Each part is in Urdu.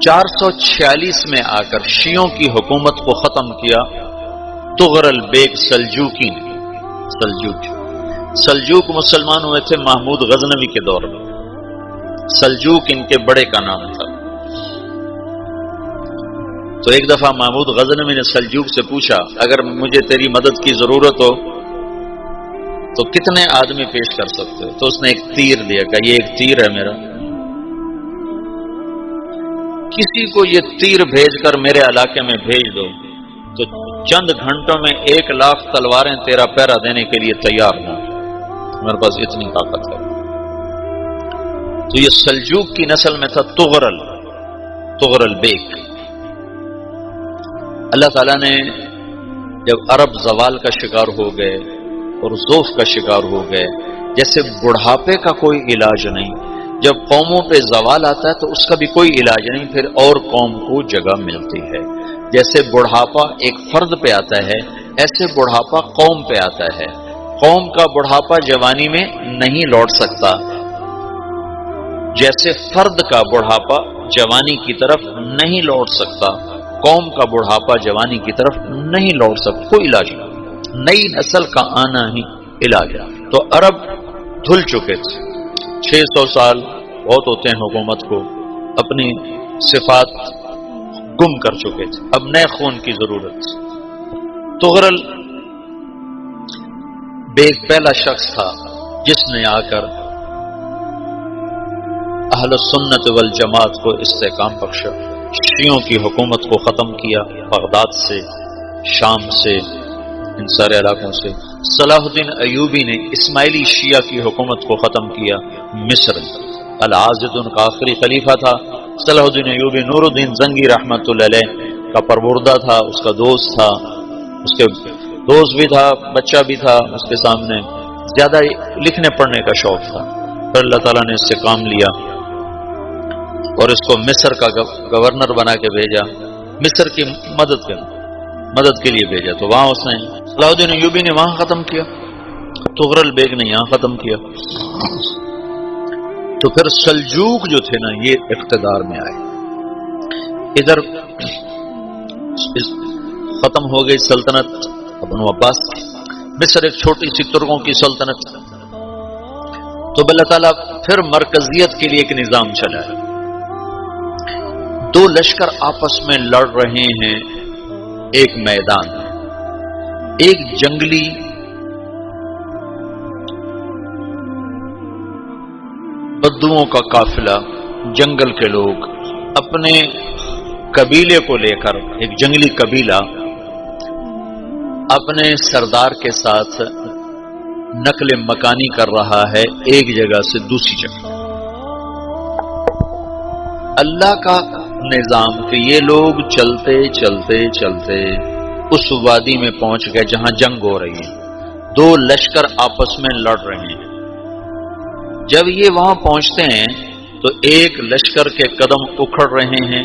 446 میں آ کر شیعوں کی حکومت کو ختم کیا تغرل بیگ سلجوکی نے۔ سلجوک مسلمان ہوئے تھے محمود غزنوی کے دور میں، سلجوک ان کے بڑے کا نام تھا۔ تو ایک دفعہ محمود غزنوی نے سلجوک سے پوچھا اگر مجھے تیری مدد کی ضرورت ہو تو کتنے آدمی پیش کر سکتے ہو؟ تو اس نے ایک تیر دیا، کہا یہ ایک تیر ہے میرا، کسی کو یہ تیر بھیج کر میرے علاقے میں بھیج دو تو چند گھنٹوں میں 1,00,000 تلواریں تیرا پہرا دینے کے لیے تیار ہوں، میرے پاس اتنی طاقت ہے۔ تو یہ سلجوک کی نسل میں تھا تغرل بیگ۔ اللہ تعالیٰ نے جب عرب زوال کا شکار ہو گئے اور ضعف کا شکار ہو گئے، جیسے بڑھاپے کا کوئی علاج نہیں، جب قوموں پہ زوال آتا ہے تو اس کا بھی کوئی علاج نہیں، پھر اور قوم کو جگہ ملتی ہے۔ جیسے بڑھاپا ایک فرد پہ آتا ہے، ایسے بڑھاپا قوم پہ آتا ہے۔ قوم کا بڑھاپا جوانی میں نہیں لوٹ سکتا، جیسے فرد کا بڑھاپا جوانی کی طرف نہیں لوٹ سکتا، قوم کا بڑھاپا جوانی کی طرف نہیں لوٹ سکتا، کوئی علاج نہیں۔ نئی نسل کا آنا ہی علاج ہے۔ تو عرب دھل چکے تھے، 600 سال بہت ہوتے ہیں حکومت کو، اپنی صفات گم کر چکے تھے، اب نئے خون کی ضرورت تھی۔ تغرل بیگ پہلا شخص تھا جس نے آ کر اہل سنت والجماعت کو استحکام بخشا، شیعوں کی حکومت کو ختم کیا، بغداد سے، شام سے، ان سارے علاقوں سے۔ صلاح الدین ایوبی نے اسماعیلی شیعہ کی حکومت کو ختم کیا، مصر۔ العاضد ان کا آخری خلیفہ تھا صلاح الدین ایوبی، نور الدین زنگی رحمۃ اللہ علیہ کا پروردہ تھا، اس کا دوست تھا، اس کے دوست بھی تھا، بچہ بھی تھا اس کے سامنے، زیادہ لکھنے پڑھنے کا شوق تھا۔ پھر اللہ تعالیٰ نے اس سے کام لیا اور اس کو مصر کا گورنر بنا کے بھیجا، مصر کی مدد کے لیے بھیجا۔ تو وہاں اس نے صلاح الدین ایوبی نے وہاں ختم کیا، تغرل بیگ نے یہاں ختم کیا۔ تو پھر سلجوک جو تھے نا یہ اقتدار میں آئے، ادھر ختم ہو گئی سلطنت بنو عباس، مصر ایک چھوٹی سی ترکوں کی سلطنت۔ تو اللہ تعالیٰ پھر مرکزیت کے لیے ایک نظام چلایا، دو لشکر آپس میں لڑ رہے ہیں ایک میدان میں، ایک جنگلی بدوؤں کا قافلہ، جنگل کے لوگ اپنے قبیلے کو لے کر، ایک جنگلی قبیلہ اپنے سردار کے ساتھ نقل مکانی کر رہا ہے ایک جگہ سے دوسری جگہ۔ اللہ کا نظام کہ یہ لوگ چلتے چلتے چلتے اس وادی میں پہنچ گئے جہاں جنگ ہو رہی ہے، دو لشکر آپس میں لڑ رہے ہیں۔ جب یہ وہاں پہنچتے ہیں تو ایک لشکر کے قدم اکھڑ رہے ہیں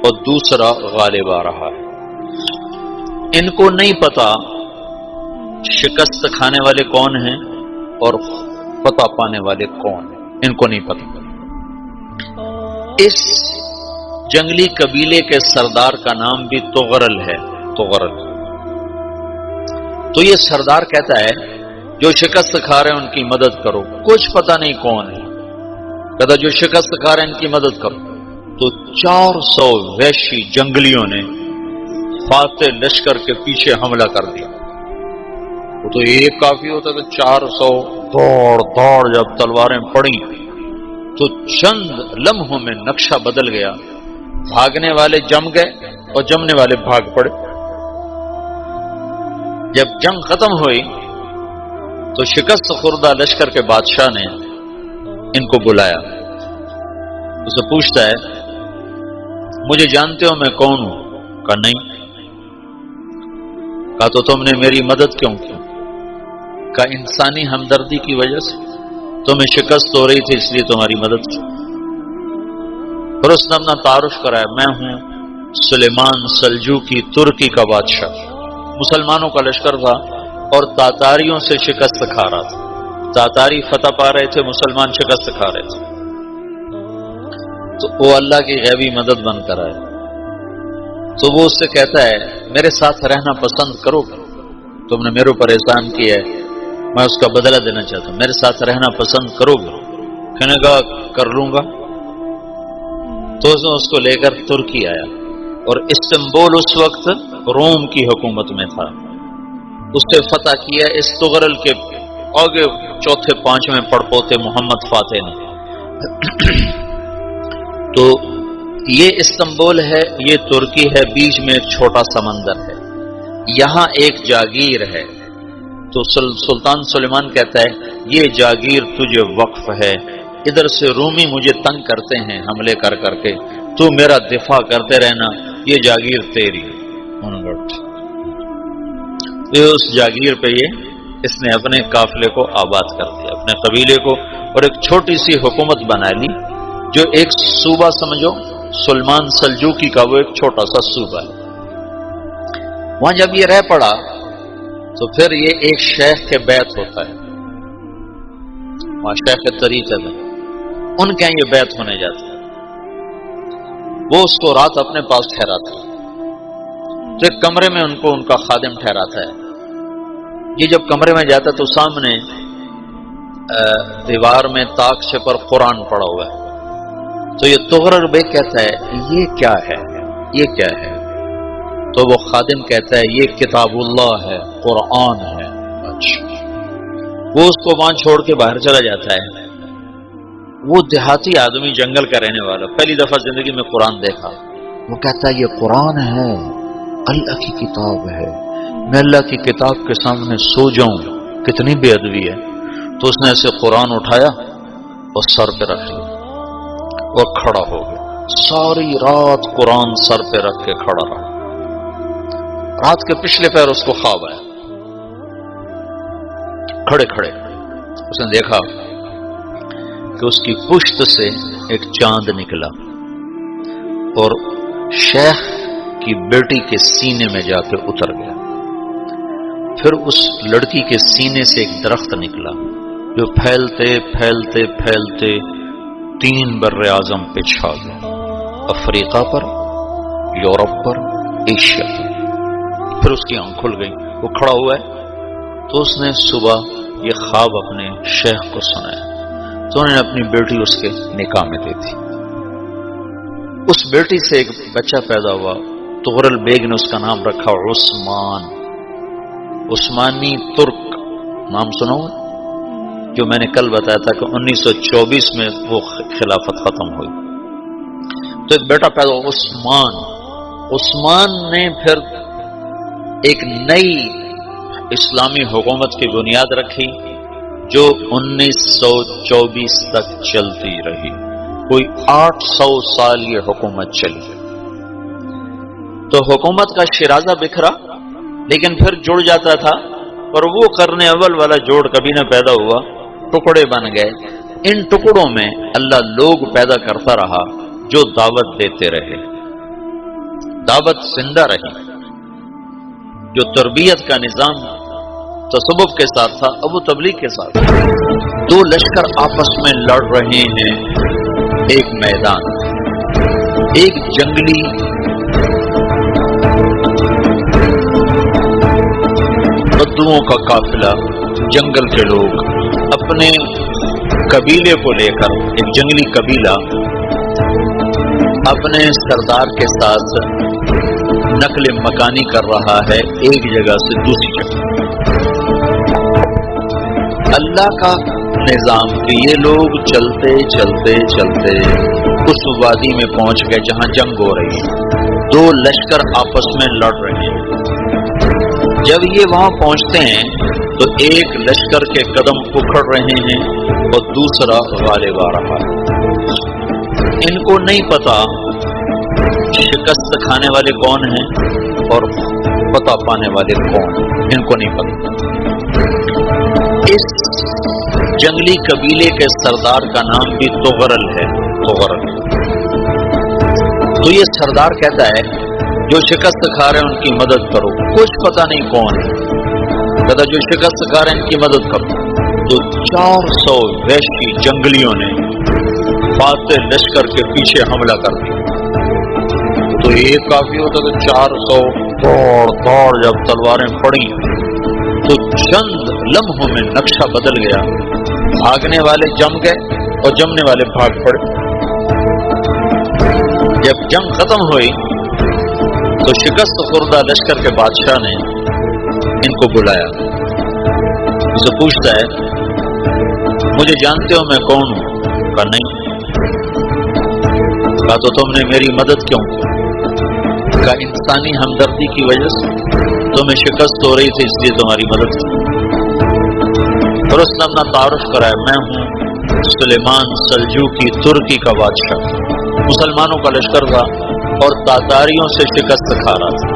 اور دوسرا غالب آ رہا ہے۔ ان کو نہیں پتا شکست کھانے والے کون ہیں اور فتح پانے والے کون ہیں، ان کو نہیں پتا۔ اس جنگلی قبیلے کے سردار کا نام بھی تغرل ہے، تغرل۔ تو یہ سردار کہتا ہے جو شکست کھا رہے ہیں ان کی مدد کرو، کچھ پتہ نہیں کون ہے، کہتا جو شکست کھا رہے ہیں ان کی مدد کرو۔ تو 400 وحشی جنگلیوں نے فاتح لشکر کے پیچھے حملہ کر دیا۔ وہ تو ایک کافی ہوتا تو 400 دوڑ جب تلواریں پڑیں تو چند لمحوں میں نقشہ بدل گیا، بھاگنے والے جم گئے اور جمنے والے بھاگ پڑے۔ جب جنگ ختم ہوئی تو شکست خوردہ لشکر کے بادشاہ نے ان کو بلایا، اسے پوچھتا ہے مجھے جانتے ہو میں کون ہوں؟ کہا نہیں۔ کہا تو تم نے میری مدد کیوں کی؟ کہا انسانی ہمدردی کی وجہ سے، تمہیں شکست ہو رہی تھی اس لیے تمہاری مدد کی۔ پھر اس نے اپنا تعارف کرایا، میں ہوں سلیمان سلجوکی، ترکی کا بادشاہ، مسلمانوں کا لشکر تھا اور تاتاریوں سے شکست کھا رہا تھا، تاتاری فتح پا رہے تھے، مسلمان شکست کھا رہے تھے۔ تو وہ اللہ کی غیبی مدد بن کر آئے، تو وہ اس سے کہتا ہے میرے ساتھ رہنا پسند کرو گے؟ تم نے میرے اوپر احسان کیا ہے، میں اس کا بدلہ دینا چاہتا ہوں، میرے ساتھ رہنا پسند کرو گے؟ کہنے کا کر لوں گا۔ تو اس کو لے کر ترکی آیا، اور استنبول اس وقت روم کی حکومت میں تھا، اس سے فتح کیا اس تغرل کے آگے چوتھے پانچویں پڑپوتے محمد فاتح نے۔ تو یہ استنبول ہے، یہ ترکی ہے، بیچ میں ایک چھوٹا سمندر ہے، یہاں ایک جاگیر ہے۔ تو سلطان سلیمان کہتا ہے یہ جاگیر تجھے وقف ہے، ادھر سے رومی مجھے تنگ کرتے ہیں حملے کر کر کے، تو میرا دفاع کرتے رہنا، یہ جاگیر تیری۔ اس جاگیر پہ اس نے اپنے قافلے کو آباد کر دیا، اپنے قبیلے کو، اور ایک چھوٹی سی حکومت بنا لی، جو ایک صوبہ سمجھو سلمان سلجوقی کا، وہ ایک چھوٹا سا صوبہ ہے۔ وہاں جب یہ رہ پڑا تو پھر یہ ایک شیخ کے بیعت ہوتا ہے، وہاں شیخ طریقہ میں ان کے یہ بیعت ہونے جاتا ہے، وہ اس کو رات اپنے پاس ٹھہراتا ہے، تو ایک کمرے میں ان کو ان کا خادم ٹھہراتا ہے۔ یہ جب کمرے میں جاتا ہے تو سامنے دیوار میں تاکچے پر قرآن پڑا ہوا ہے، تو یہ تغرل بیگ کہتا ہے یہ کیا ہے، یہ کیا ہے؟ تو وہ خادم کہتا ہے یہ کتاب اللہ ہے، قرآن ہے۔ اچھا، وہ اس کو وہاں چھوڑ کے باہر چلا جاتا ہے۔ وہ دیہاتی آدمی، جنگل کا رہنے والا، پہلی دفعہ زندگی میں قرآن دیکھا، وہ کہتا ہے یہ قرآن ہے، اللہ کی کتاب ہے، میں اللہ کی کتاب کے سامنے سو جاؤں، کتنی بے ادبی ہے۔ تو اس نے ایسے قرآن اٹھایا اور سر پہ رکھ لیا اور کھڑا ہو گیا، ساری رات قرآن سر پہ رکھ کے کھڑا رہا۔ رات کے پچھلے پہر اس کو خواب آیا، کھڑے کھڑے اس نے دیکھا کہ اس کی پشت سے ایک چاند نکلا اور شیخ کی بیٹی کے سینے میں جا کے اتر گیا۔ پھر اس لڑکی کے سینے سے ایک درخت نکلا جو پھیلتے پھیلتے پھیلتے 3 بر اعظم پہ چھا گیا، افریقہ پر، یورپ پر، ایشیا پر۔ پھر اس کی آنکھ کھل گئی، وہ کھڑا ہوا ہے، تو اس نے صبح یہ خواب اپنے شیخ کو سنایا، تو انہوں نے اپنی بیٹی اس کے نکاح میں دی تھی۔ اس بیٹی سے ایک بچہ پیدا ہوا، تغرل بیگ نے اس کا نام رکھا عثمان، عثمانی ترک نام سنا ہوا، جو میں نے کل بتایا تھا کہ 1924 میں وہ خلافت ختم ہوئی۔ تو ایک بیٹا پیدا ہوا عثمان۔ عثمان نے پھر ایک نئی اسلامی حکومت کی بنیاد رکھی جو 1924 تک چلتی رہی، کوئی 800 سال یہ حکومت چلی۔ تو حکومت کا شیرازہ بکھرا، لیکن پھر جڑ جاتا تھا، اور وہ قرن اول والا جوڑ کبھی نہ پیدا ہوا، ٹکڑے بن گئے۔ ان ٹکڑوں میں اللہ لوگ پیدا کرتا رہا جو دعوت دیتے رہے، دعوت زندہ رہی۔ جو تربیت کا نظام تصوف کے ساتھ تھا، اب وہ تبلیغ کے ساتھ۔ 2 لشکر آپس میں لڑ رہے ہیں ایک میدان، ایک جنگلی بدوؤں کا قافلہ، جنگل کے لوگ اپنے قبیلے کو لے کر، ایک جنگلی قبیلہ اپنے سردار کے ساتھ نقل مکانی کر رہا ہے ایک جگہ سے دوسری جگہ۔ اللہ کا نظام کہ یہ لوگ چلتے چلتے چلتے اس وادی میں پہنچ گئے جہاں جنگ ہو رہی ہے، 2 لشکر آپس میں لڑ رہے ہیں۔ جب یہ وہاں پہنچتے ہیں تو ایک لشکر کے قدم اکھڑ رہے ہیں اور دوسرا غالب آ رہا ہے۔ ان کو نہیں پتا شکست کھانے والے کون ہیں اور فتح پانے والے کون، ان کو نہیں پتا۔ اس جنگلی قبیلے کے سردار کا نام بھی تغرل ہے، تغرل۔ تو یہ سردار کہتا ہے جو شکست کھا رہے ہیں ان کی مدد کرو، کچھ پتہ نہیں کون ہے، کہتا جو شکست کھا رہے ہیں ان کی مدد کرو۔ تو 400 وحشی جنگلیوں نے فاتح لشکر کے پیچھے حملہ کر دیا۔ تو ایک کافی ہوتا کہ 400 دوڑ جب تلواریں پڑی تو چند لمحوں میں نقشہ بدل گیا، بھاگنے والے جم گئے اور جمنے والے بھاگ پڑے۔ جب جنگ ختم ہوئی تو شکست خوردہ لشکر کے بادشاہ نے ان کو بلایا، اسے پوچھتا ہے مجھے جانتے ہو میں کون ہوں؟ کہا نہیں۔ کہا تو تم نے میری مدد کیوں کی؟ کہا انسانی ہمدردی کی وجہ سے، تمہیں شکست ہو رہی تھی اس لیے تمہاری مدد کی۔ اور اس نے اپنا تعارف کرایا، میں ہوں سلیمان سلجوقی ترکی کا بادشاہ۔ مسلمانوں کا لشکر تھا اور تاتاریوں سے شکست کھا رہا تھا،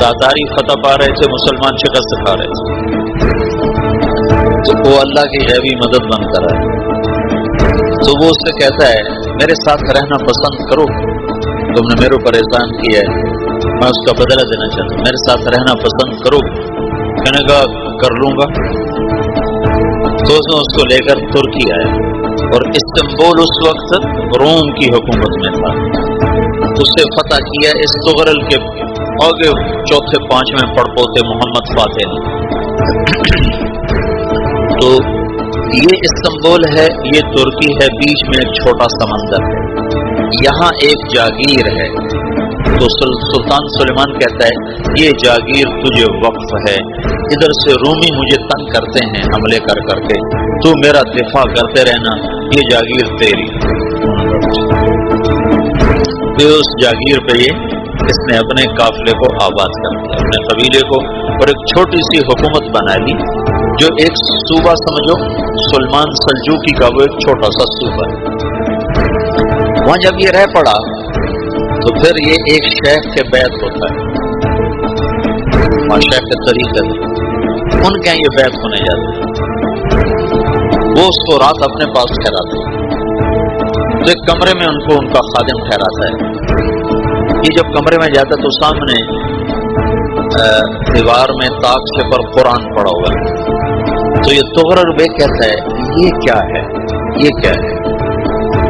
تاتاری فتح پا رہے تھے، مسلمان شکست کھا رہے تھے، تو وہ اللہ کی غیبی مدد بن کر آئے۔ تو وہ اس سے کہتا ہے میرے ساتھ رہنا پسند کرو، تم نے میرے اوپر احسان کیا ہے، میں اس کا بدلہ دینا چاہتا ہوں، میرے ساتھ رہنا پسند کرو؟ کہنے کا کر لوں گا۔ تو اس نے اس کو لے کر ترکی آیا، اور استنبول اس وقت روم کی حکومت میں تھا، اسے فتح کیا اس تغرل کے آگے چوتھے پانچویں پڑپوتے محمد فاتح نے۔ تو یہ استنبول ہے، یہ ترکی ہے، بیچ میں ایک چھوٹا سمندر ہے، یہاں ایک جاگیر ہے۔ تو سلطان سلیمان کہتا ہے یہ جاگیر تجھے وقف ہے، ادھر سے رومی مجھے تنگ کرتے ہیں حملے کر کر کے، تو میرا دفاع کرتے رہنا، یہ جاگیر تیری۔ پھر اس جاگیر پہ اس نے اپنے قافلے کو آباد کر دیا، اپنے قبیلے کو، اور ایک چھوٹی سی حکومت بنا لی، جو ایک صوبہ سمجھو سلمان سلجوقی کا، وہ ایک چھوٹا سا صوبہ ہے۔ وہاں جب یہ رہ پڑا تو پھر یہ ایک شیخ کے بیعت ہوتا ہے، وہاں شیخ کے طریقے ان کے یہ بیعت ہونے جاتے ہیں، وہ اس کو رات اپنے پاس ٹھہراتے ہیں، تو ایک کمرے میں ان کو ان کا خادم ٹھہراتا ہے۔ یہ جب کمرے میں جاتا ہے تو سامنے دیوار میں تاکچے پر قرآن پڑا ہوا ہے، تو یہ تغرل بے کہتا ہے یہ کیا ہے، یہ کیا ہے؟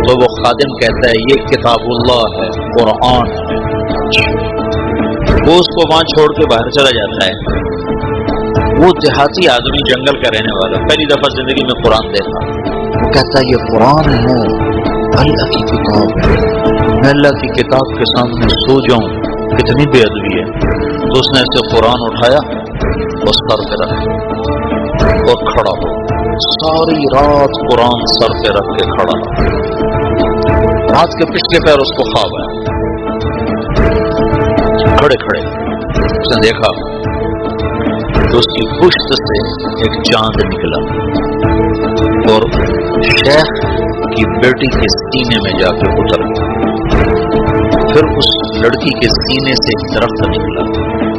تو وہ خادم کہتا ہے یہ کتاب اللہ ہے، قرآن ہے۔ وہ اس کو وہاں چھوڑ کے باہر چلا جاتا ہے۔ وہ دیہاتی آدمی، جنگل کا رہنے والا، پہلی دفعہ زندگی میں قرآن دیکھا، وہ کہتا ہے یہ قرآن ہے، اللہ کی کتاب ہے، میں اللہ کی کتاب کے سامنے سو جاؤں، کتنی بے ادبی ہے۔ تو اس نے ایسے قرآن اٹھایا اور سر پہ رکھا اور کھڑا ہو، ساری رات قرآن سر پہ رکھ کے کھڑا رہا۔ رات کے پچھلے پیر اس کو خواب آیا، کھڑے کھڑے اس نے دیکھا تو اس کی پشت سے ایک چاند نکلا اور شیخ کی بیٹی کے سینے میں جا کے اتر گیا۔ پھر اس لڑکی کے سینے سے ایک درخت نکلا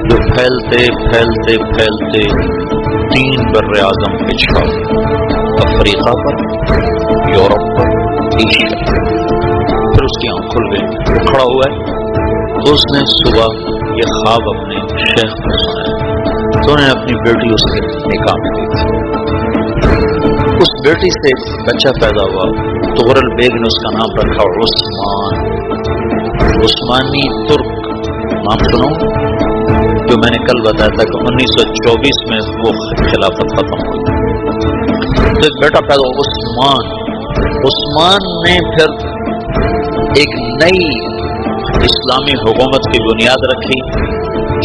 جو پھیلتے پھیلتے پھیلتے 3 بر اعظم پہ چھا گیا، افریقہ پر، یورپ پر، ایشیا۔ پھر اس کی آنکھ کھل گئی، وہ کھڑا ہوا ہے، تو اس نے صبح یہ خواب اپنے شیخ کو سنایا، تو انہیں اپنی بیٹی اس کے نکاح میں دی تھی۔ اس بیٹی سے بچہ پیدا ہوا، تغرل بیگ نے اس کا نام رکھا عثمان، عثمانی ترک نام سنو، جو میں نے کل بتایا تھا کہ 1924 میں وہ خلافت ختم ہوئی، تو ایک بیٹا پیدا ہوا عثمان۔ عثمان نے پھر ایک نئی اسلامی حکومت کی بنیاد رکھی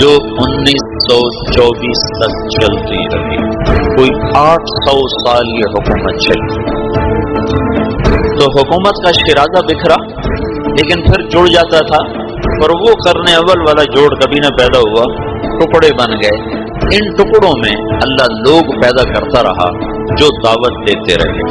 جو 1924 تک چلتی رہی، کوئی 800 سال یہ حکومت چلی۔ تو حکومت کا شیرازہ بکھرا لیکن پھر جڑ جاتا تھا، اور وہ کرنے اول والا جوڑ کبھی نہ پیدا ہوا، ٹکڑے بن گئے۔ ان ٹکڑوں میں اللہ لوگ پیدا کرتا رہا جو دعوت دیتے رہے۔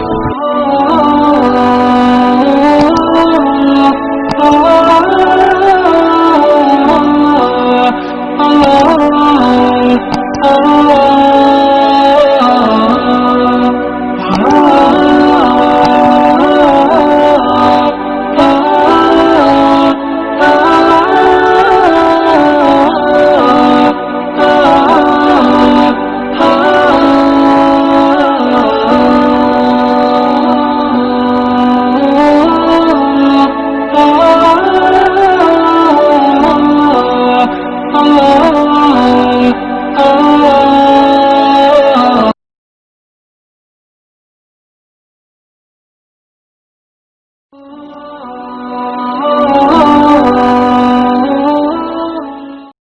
اللہ